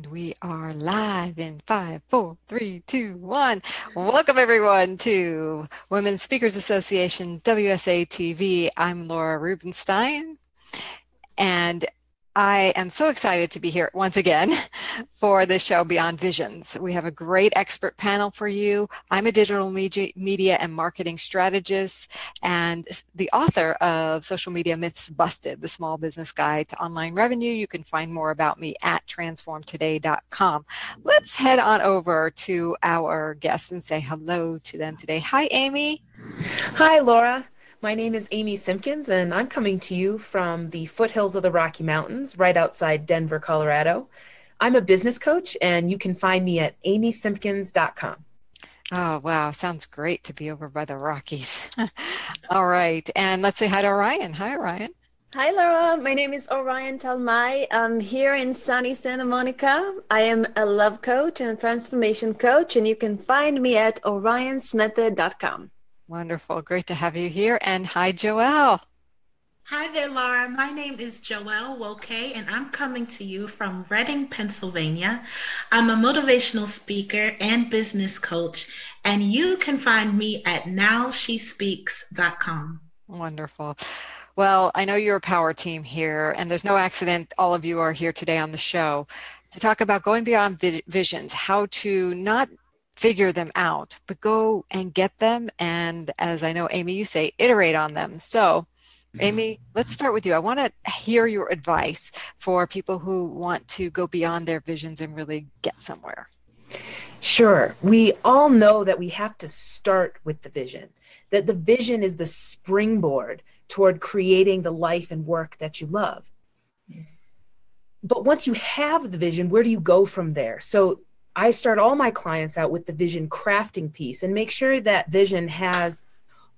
And we are live in 5, 4, 3, 2, 1. Welcome everyone to Women's Speakers Association, WSATV. I'm Laura Rubenstein, and I am so excited to be here once again for this show, Beyond Visions. We have a great expert panel for you. I'm a digital media and marketing strategist and the author of Social Media Myths Busted, the Small Business Guide to Online Revenue. You can find more about me at transformtoday.com. Let's head on over to our guests and say hello to them today. Hi, Amy. Hi, Laura. My name is Amy Simpkins, and I'm coming to you from the foothills of the Rocky Mountains, right outside Denver, Colorado. I'm a business coach, and you can find me at amysimpkins.com. Oh, wow. Sounds great to be over by the Rockies. All right. And let's say hi to Orion. Hi, Orion. Hi Laura, my name is Orion Talmay. I'm here in sunny Santa Monica. I am a love coach and a transformation coach, and you can find me at orionsmethod.com. Wonderful. Great to have you here. And hi, Joelle. Hi there, Laura. My name is Joelle Woke, and I'm coming to you from Reading, Pennsylvania. I'm a motivational speaker and business coach, and you can find me at nowshespeaks.com. Wonderful. Well, I know you're a power team here, and there's no accident all of you are here today on the show to talk about going beyond visions, how to not figure them out, but go and get them. And as I know, Amy, you say, iterate on them. So, Amy, let's start with you. I want to hear your advice for people who want to go beyond their visions and really get somewhere. Sure. We all know that we have to start with the vision, that the vision is the springboard toward creating the life and work that you love. But once you have the vision, where do you go from there? So I start all my clients out with the vision crafting piece and make sure that vision has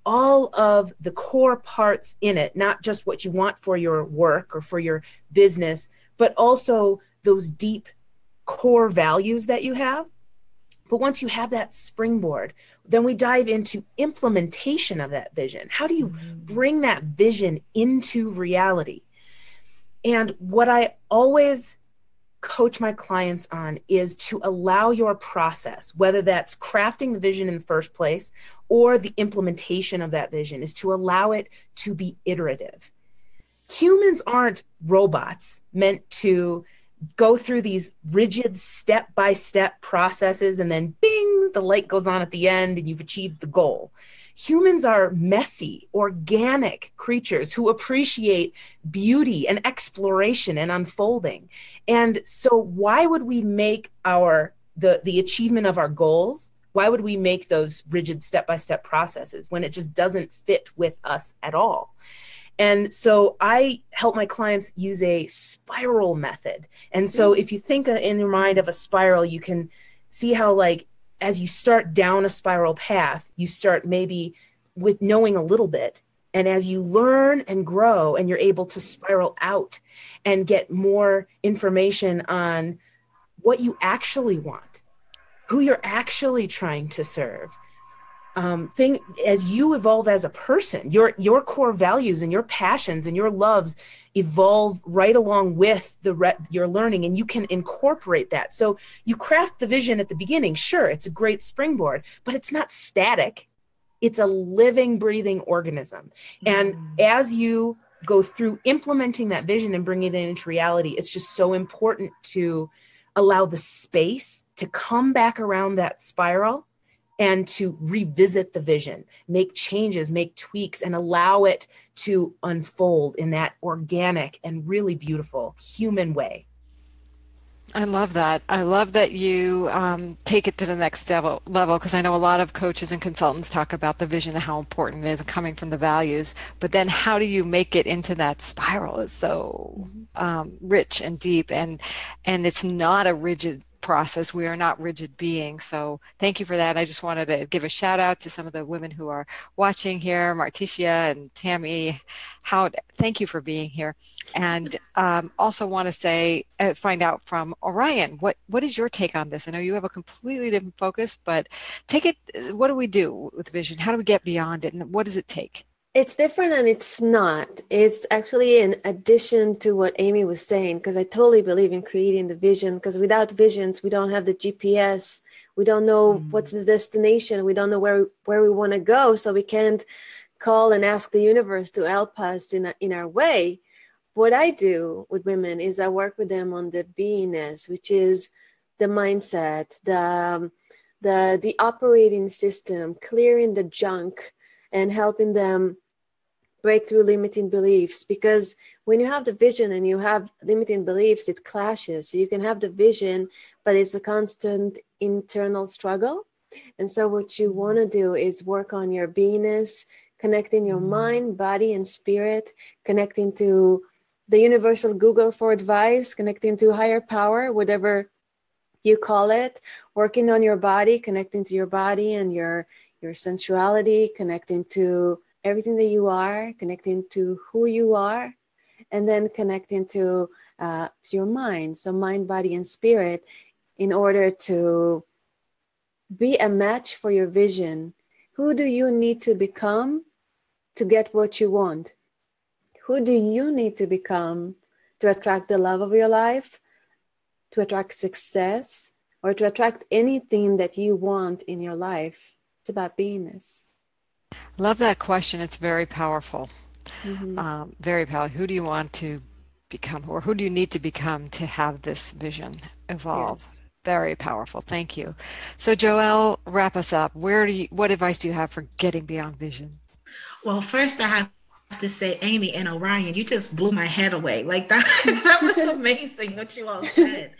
all of the core parts in it, not just what you want for your work or for your business, but also those deep core values that you have. But once you have that springboard, then we dive into implementation of that vision. How do you bring that vision into reality? And what I always coach my clients on is to allow your process, whether that's crafting the vision in the first place or the implementation of that vision, is to allow it to be iterative. Humans aren't robots meant to go through these rigid step-by-step processes and then bing, the light goes on at the end and you've achieved the goal. Humans are messy, organic creatures who appreciate beauty and exploration and unfolding. And so why would we make the achievement of our goals, why would we make those rigid step-by-step processes when it just doesn't fit with us at all? And so I help my clients use a spiral method. And so if you think in your mind of a spiral, you can see how, like, as you start down a spiral path, you start maybe with knowing a little bit. And as you learn and grow and you're able to spiral out and get more information on what you actually want, who you're actually trying to serve, as you evolve as a person, your core values and your passions and your loves evolve right along with your learning, and you can incorporate that. So you craft the vision at the beginning. Sure, it's a great springboard, but it's not static. It's a living, breathing organism. And as you go through implementing that vision and bringing it into reality, it's just so important to allow the space to come back around that spiral and to revisit the vision, make changes, make tweaks, and allow it to unfold in that organic and really beautiful human way. I love that. I love that you take it to the next level, because I know a lot of coaches and consultants talk about the vision and how important it is coming from the values, but then how do you make it into that spiral is so rich and deep, and it's not a rigid process. We are not rigid beings. So thank you for that. I just wanted to give a shout out to some of the women who are watching here, Marticia and Tammy. Thank you for being here. And also want to say, find out from Orion, what is your take on this? I know you have a completely different focus, but take it, what do we do with vision? How do we get beyond it? And what does it take? It's different and it's not. It's actually in addition to what Amy was saying, because I totally believe in creating the vision, because without visions, we don't have the GPS. We don't know what's the destination. We don't know where we want to go. So we can't call and ask the universe to help us in our way. What I do with women is I work with them on the beingness, which is the mindset, the operating system, clearing the junk and helping them break through limiting beliefs. Because when you have the vision and you have limiting beliefs, it clashes. So you can have the vision, but it's a constant internal struggle. And so what you want to do is work on your beingness, connecting your mind, body, and spirit, connecting to the universal Google for advice, connecting to higher power, whatever you call it, working on your body, connecting to your body and your sensuality, connecting to everything that you are, connecting to who you are, and then connecting to your mind. So mind, body, and spirit, in order to be a match for your vision. Who do you need to become to get what you want? Who do you need to become to attract the love of your life, to attract success, or to attract anything that you want in your life? It's about beingness. Love that question. It's very powerful. Mm-hmm. Very powerful. Who do you want to become, or who do you need to become to have this vision evolve? Yes. Very powerful. Thank you. So, Joelle, wrap us up. What advice do you have for getting beyond vision? Well, first I have to say, Amy and Orion, you just blew my head away. Like that, that was amazing what you all said.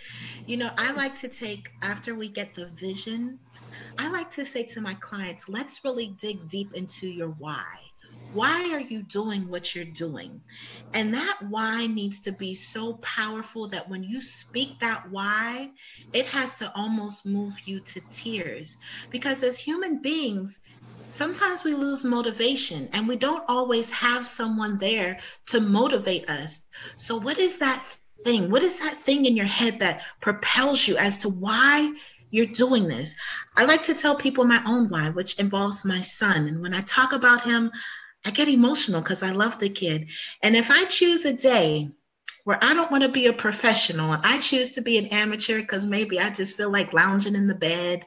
I like to take, after we get the vision, I like to say to my clients, let's really dig deep into your why. Why are you doing what you're doing? And that why needs to be so powerful that when you speak that why, it has to almost move you to tears. Because as human beings, sometimes we lose motivation and we don't always have someone there to motivate us. So, what is that thing? What is that thing in your head that propels you as to why you're doing this? I like to tell people my own why, which involves my son. And when I talk about him, I get emotional because I love the kid. And if I choose a day where I don't want to be a professional and I choose to be an amateur because maybe I just feel like lounging in the bed,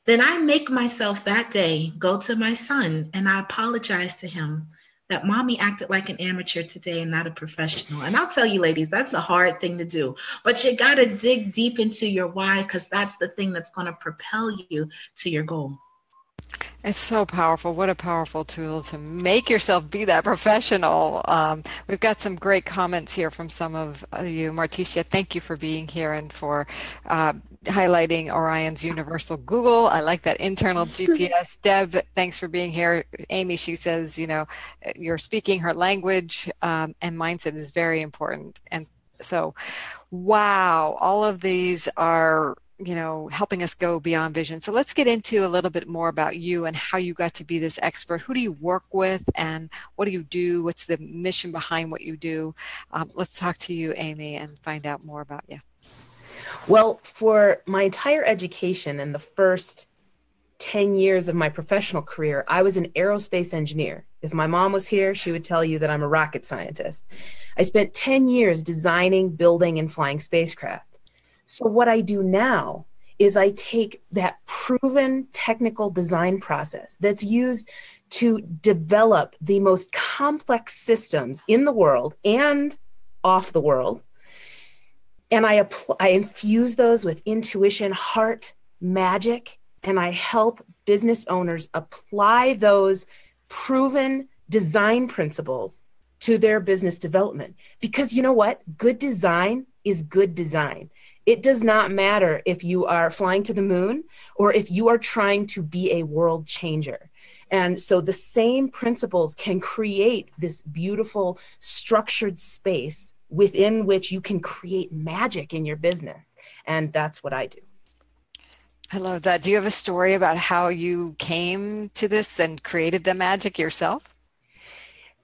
then I make myself that day go to my son and I apologize to him that mommy acted like an amateur today and not a professional. And I'll tell you, ladies, that's a hard thing to do. But you got to dig deep into your why, because that's the thing that's going to propel you to your goal. It's so powerful. What a powerful tool to make yourself be that professional. We've got some great comments here from some of you. Marticia, thank you for being here and for highlighting Orion's universal Google. I like that internal GPS. Deb, thanks for being here. Amy, she says, you're speaking her language, and mindset is very important. And so, wow, all of these are helping us go beyond vision. So let's get into a little bit more about you and how you got to be this expert. Who do you work with and what do you do? What's the mission behind what you do? Let's talk to you, Amy, and find out more about you. Well, for my entire education and the first 10 years of my professional career, I was an aerospace engineer. If my mom was here, she would tell you that I'm a rocket scientist. I spent 10 years designing, building, and flying spacecraft. So what I do now is I take that proven technical design process that's used to develop the most complex systems in the world and off the world, and I infuse those with intuition, heart, magic, and I help business owners apply those proven design principles to their business development. Because you know what? Good design is good design. It does not matter if you are flying to the moon or if you are trying to be a world changer. And so the same principles can create this beautiful structured space within which you can create magic in your business. And that's what I do. I love that. Do you have a story about how you came to this and created the magic yourself?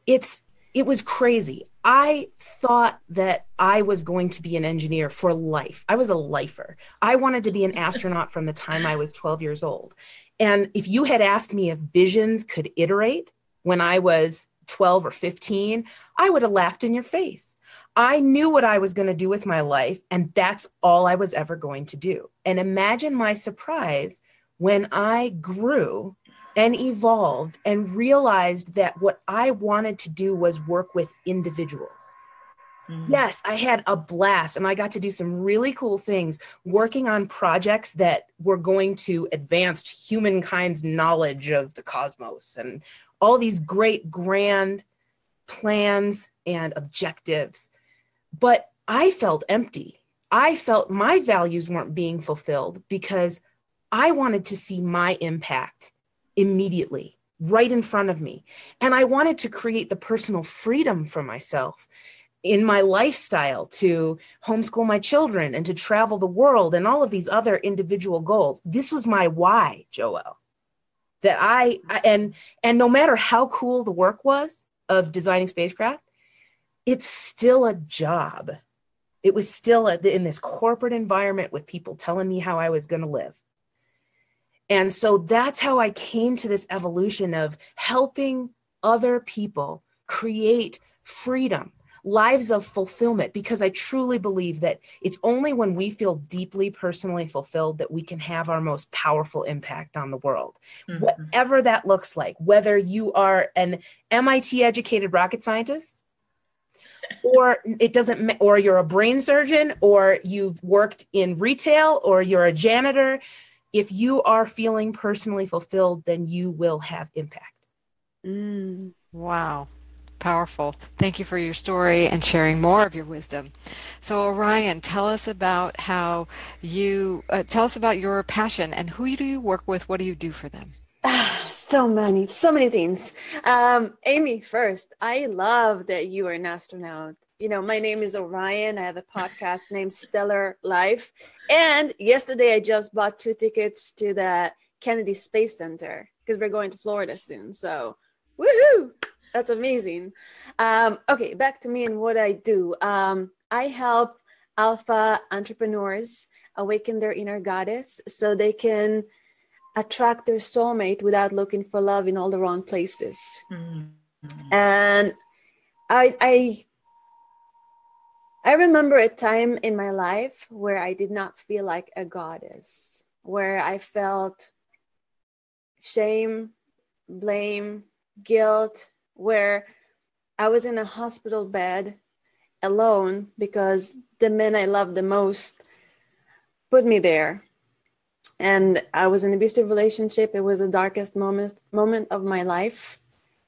It was crazy. I thought that I was going to be an engineer for life. I was a lifer. I wanted to be an astronaut from the time I was 12 years old. And if you had asked me if visions could iterate, when I was 12 or 15, I would have laughed in your face. I knew what I was going to do with my life, and that's all I was ever going to do. And imagine my surprise when I grew and evolved and realized that what I wanted to do was work with individuals. Yes, I had a blast, and I got to do some really cool things working on projects that were going to advance humankind's knowledge of the cosmos and all these great grand plans and objectives. But I felt empty. I felt my values weren't being fulfilled because I wanted to see my impact immediately, right in front of me. And I wanted to create the personal freedom for myself in my lifestyle to homeschool my children and to travel the world and all of these other individual goals. This was my why, Joelle. That and no matter how cool the work was of designing spacecraft, it's still a job. It was still in this corporate environment with people telling me how I was going to live. And so that's how I came to this evolution of helping other people create freedom, lives of fulfillment, because I truly believe that it's only when we feel deeply personally fulfilled that we can have our most powerful impact on the world. Mm-hmm. Whatever that looks like, whether you are an MIT educated rocket scientist, or it doesn't, or you're a brain surgeon, or you've worked in retail, or you're a janitor. If you are feeling personally fulfilled, then you will have impact. Wow. Powerful. Thank you for your story and sharing more of your wisdom. So Orion, tell us about how tell us about your passion and who do you work with? What do you do for them? So many things. Amy, first, I love that you are an astronaut. You know, my name is Orion. I have a podcast named Stellar Life. And yesterday I just bought 2 tickets to the Kennedy Space Center because we're going to Florida soon. So, woohoo! That's amazing. Okay, back to me and what I do. I help alpha entrepreneurs awaken their inner goddess so they can attract their soulmate without looking for love in all the wrong places. Mm-hmm. And I remember a time in my life where I did not feel like a goddess, where I felt shame, blame, guilt, where I was in a hospital bed alone because the men I loved the most put me there. And I was in an abusive relationship. It was the darkest moment of my life.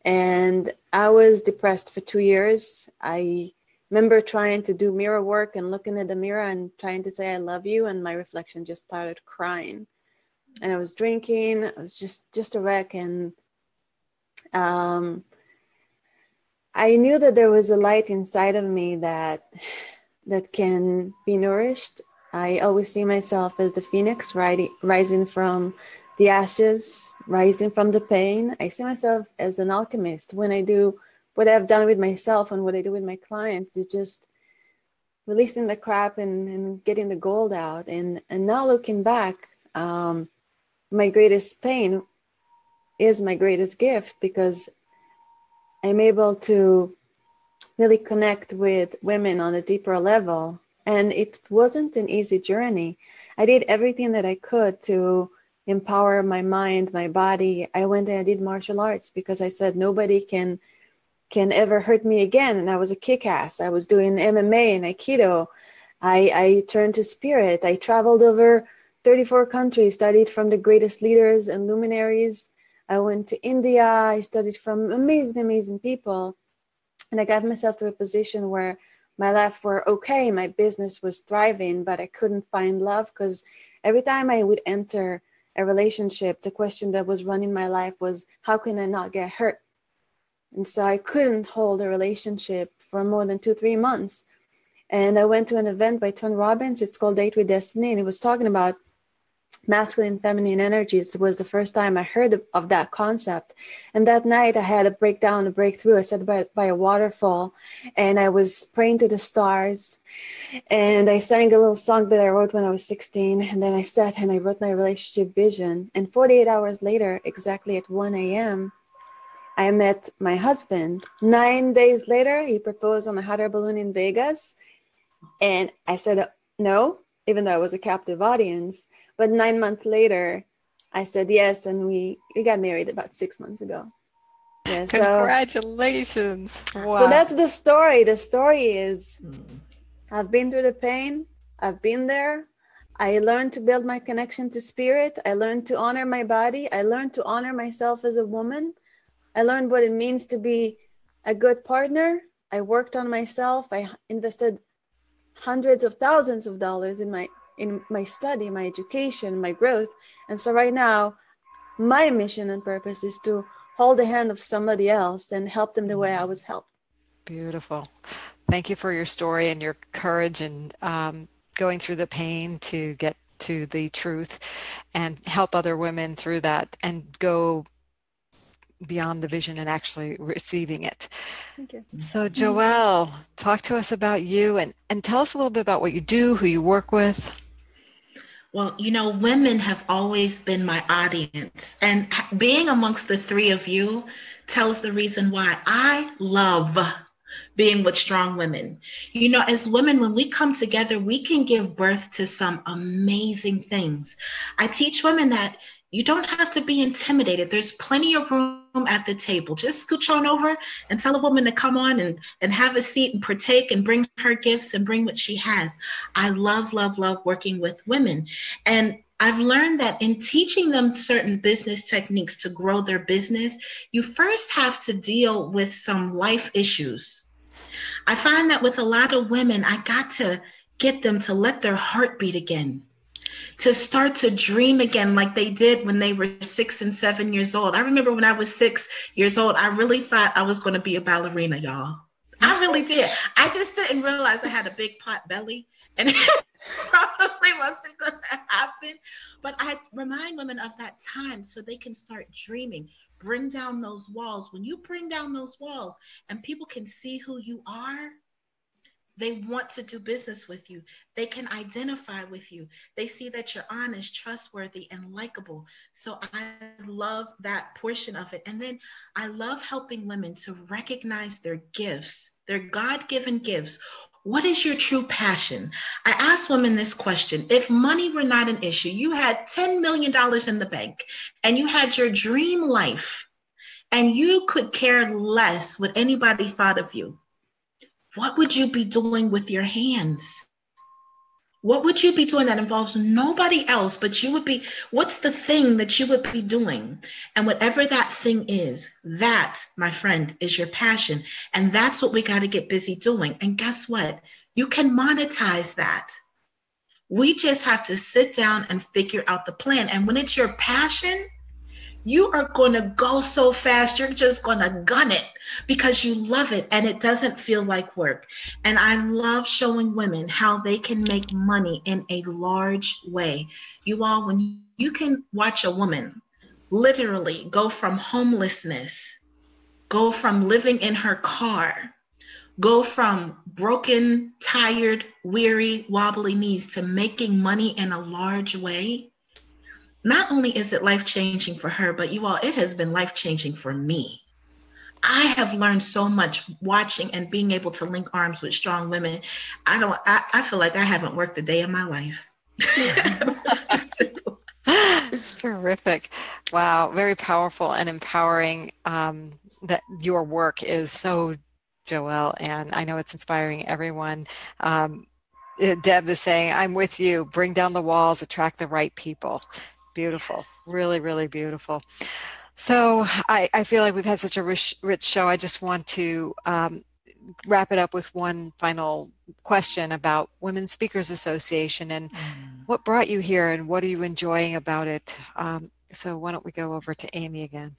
And I was depressed for 2 years. I remember trying to do mirror work and looking at the mirror and trying to say, I love you. And my reflection just started crying. And I was drinking. I was just a wreck. And I knew that there was a light inside of me that can be nourished. I always see myself as the phoenix rising from the ashes, rising from the pain. I see myself as an alchemist. When I do what I've done with myself and what I do with my clients, it's just releasing the crap and getting the gold out. And now looking back, my greatest pain is my greatest gift because I'm able to really connect with women on a deeper level. And it wasn't an easy journey. I did everything that I could to empower my mind, my body. I went and I did martial arts because I said nobody can ever hurt me again. And I was a kick-ass. I was doing MMA and Aikido. I turned to spirit. I traveled over 34 countries, studied from the greatest leaders and luminaries. I went to India. I studied from amazing, amazing people. And I got myself to a position where my life were okay. My business was thriving, but I couldn't find love because every time I would enter a relationship, the question that was running my life was, how can I not get hurt? And so I couldn't hold a relationship for more than 2-3 months. And I went to an event by Tony Robbins. It's called Date with Destiny. And it was talking about masculine and feminine energies. It was the first time I heard of that concept. And that night I had a breakthrough. I sat by a waterfall and I was praying to the stars. And I sang a little song that I wrote when I was 16. And then I sat and I wrote my relationship vision. And 48 hours later, exactly at 1 a.m., I met my husband. 9 days later, he proposed on a hot air balloon in Vegas. And I said no, even though I was a captive audience. But 9 months later, I said yes, and we got married about 6 months ago. Yeah, Congratulations. so Wow. that's the story. The story is I've been through the pain. I've been there. I learned to build my connection to spirit. I learned to honor my body. I learned to honor myself as a woman. I learned what it means to be a good partner. I worked on myself. I invested hundreds of thousands of dollars in my study, my education, my growth. And so right now, my mission and purpose is to hold the hand of somebody else and help them the way I was helped. Beautiful. Thank you for your story and your courage and going through the pain to get to the truth and help other women through that and go beyond the vision and actually receiving it. Thank you. So, Joelle, talk to us about you and tell us a little bit about what you do, who you work with. Well, women have always been my audience. And being amongst the three of you tells the reason why I love being with strong women. As women, when we come together, we can give birth to some amazing things. I teach women that you don't have to be intimidated. There's plenty of room at the table. Just scooch on over and tell a woman to come on and have a seat and partake and bring her gifts and bring what she has. I love, love, love working with women. And I've learned that in teaching them certain business techniques to grow their business, you first have to deal with some life issues. I find that with a lot of women, I got to get them to let their heart beat again, to start to dream again like they did when they were 6 and 7 years old. I remember when I was 6 years old, I really thought I was going to be a ballerina, y'all. I really did. I just didn't realize I had a big pot belly and it probably wasn't going to happen. But I remind women of that time so they can start dreaming. Bring down those walls. When you bring down those walls and people can see who you are, they want to do business with you. They can identify with you. They see that you're honest, trustworthy, and likable. So I love that portion of it. And then I love helping women to recognize their gifts, their God-given gifts. What is your true passion? I ask women this question. If money were not an issue, you had $10 million in the bank and you had your dream life and you could care less what anybody thought of you, what would you be doing with your hands? What would you be doing that involves nobody else, but you would be, what's the thing that you would be doing? And whatever that thing is, that, my friend, is your passion. And that's what we got to get busy doing. And guess what? You can monetize that. We just have to sit down and figure out the plan. And when it's your passion, you are going to go so fast. You're just going to gun it because you love it and it doesn't feel like work. And I love showing women how they can make money in a large way. You all, when you can watch a woman literally go from homelessness, go from living in her car, go from broken, tired, weary, wobbly knees to making money in a large way. Not only is it life-changing for her, but you all, it has been life-changing for me. I have learned so much watching and being able to link arms with strong women. I feel like I haven't worked a day in my life. Terrific. Wow. Very powerful and empowering that your work is so, Joelle, and I know it's inspiring everyone. Deb is saying, I'm with you. Bring down the walls, attract the right people. Beautiful. Really, really beautiful. So I feel like we've had such a rich show. I just want to wrap it up with one final question about Women Speakers Association and what brought you here and what are you enjoying about it? So why don't we go over to Amy again?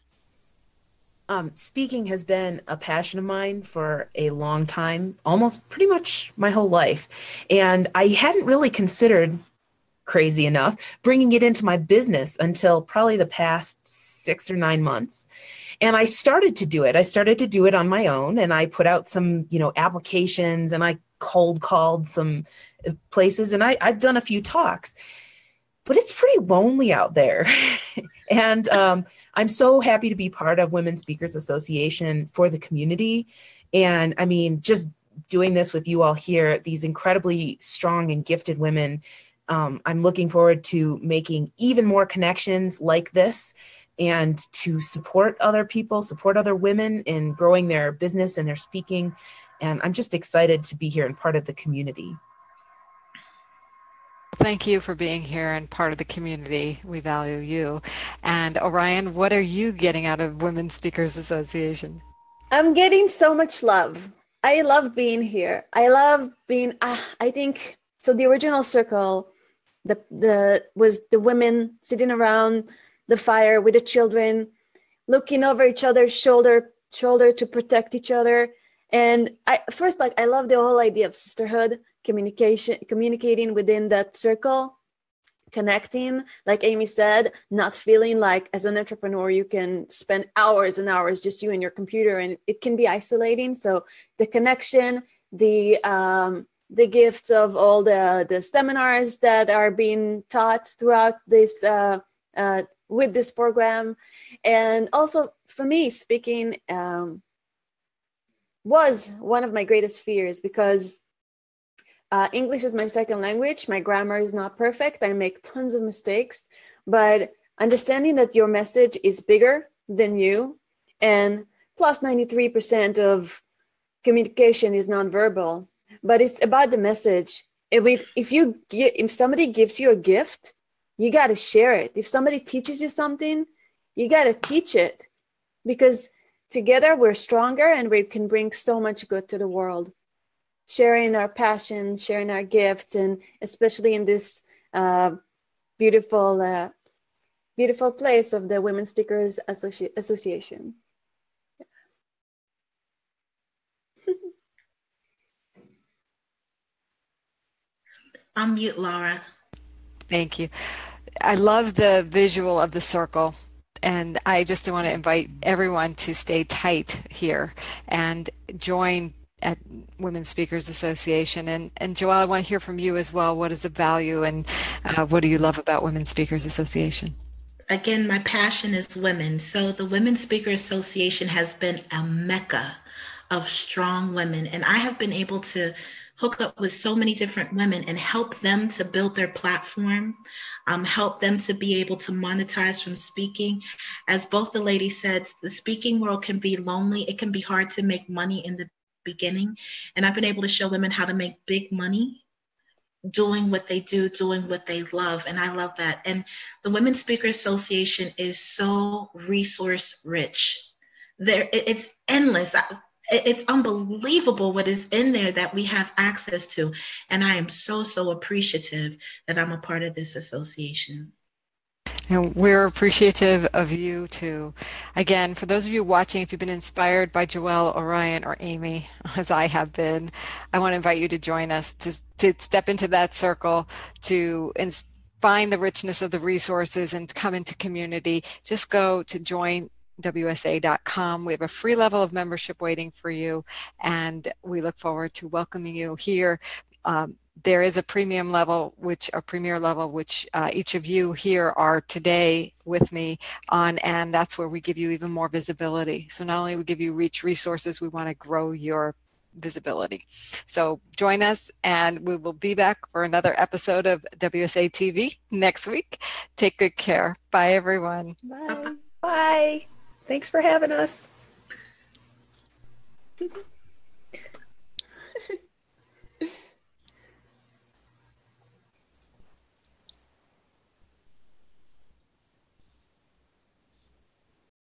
Speaking has been a passion of mine for a long time, almost pretty much my whole life. And I hadn't really considered, crazy enough, bringing it into my business until probably the past 6 or 9 months. And I started to do it. I started to do it on my own, and I put out some, applications, and I cold called some places, and I've done a few talks, but it's pretty lonely out there. And I'm so happy to be part of Women Speakers Association for the community. And I mean, just doing this with you all here, these incredibly strong and gifted women, I'm looking forward to making even more connections like this and to support other people, support other women in growing their business and their speaking. And I'm just excited to be here and part of the community. Thank you for being here and part of the community. We value you. And Orion, what are you getting out of Women Speakers Association? I'm getting so much love. I love being here. I love being, I think, so the original circle, was the women sitting around the fire with the children, looking over each other's shoulder to protect each other. And I love the whole idea of sisterhood, communicating within that circle, connecting, like Amy said, not feeling like as an entrepreneur you can spend hours and hours just you and your computer, and it can be isolating. So the connection, the gifts of all the seminars that are being taught throughout this with this program, and also for me, speaking was one of my greatest fears, because English is my second language. My grammar is not perfect. I make tons of mistakes, but understanding that your message is bigger than you, and plus 93% of communication is nonverbal, but it's about the message. If somebody gives you a gift, you got to share it. If somebody teaches you something, you got to teach it, because together we're stronger and we can bring so much good to the world. Sharing our passion, sharing our gifts, and especially in this beautiful place of the Women Speakers Association. Unmute, Laura. Thank you. I love the visual of the circle. And I just want to invite everyone to stay tight here and join at Women Speakers Association. And Joelle, I want to hear from you as well. What is the value and what do you love about Women Speakers Association? Again, my passion is women. So the Women Speaker Association has been a mecca of strong women. And I have been able to hook up with so many different women and help them to build their platform, help them to be able to monetize from speaking. As both the ladies said, the speaking world can be lonely. It can be hard to make money in the beginning. And I've been able to show women how to make big money doing what they do, doing what they love. And I love that. And the Women Speaker Association is so resource rich. It's endless. It's unbelievable what is in there that we have access to. And I am so appreciative that I'm a part of this association. And we're appreciative of you too. Again, for those of you watching, if you've been inspired by Joelle, Orion, or Amy, as I have been, I want to invite you to join us, to step into that circle, to find the richness of the resources and come into community. Just go to joinwsa.com. We have a free level of membership waiting for you, and we look forward to welcoming you here. There is a premium level, a premier level, which each of you here are today with me on, and that's where we give you even more visibility. So not only we give you rich resources, we want to grow your visibility. So join us, and we will be back for another episode of WSATV next week. Take good care. Bye, everyone. Bye. Bye. Thanks for having us.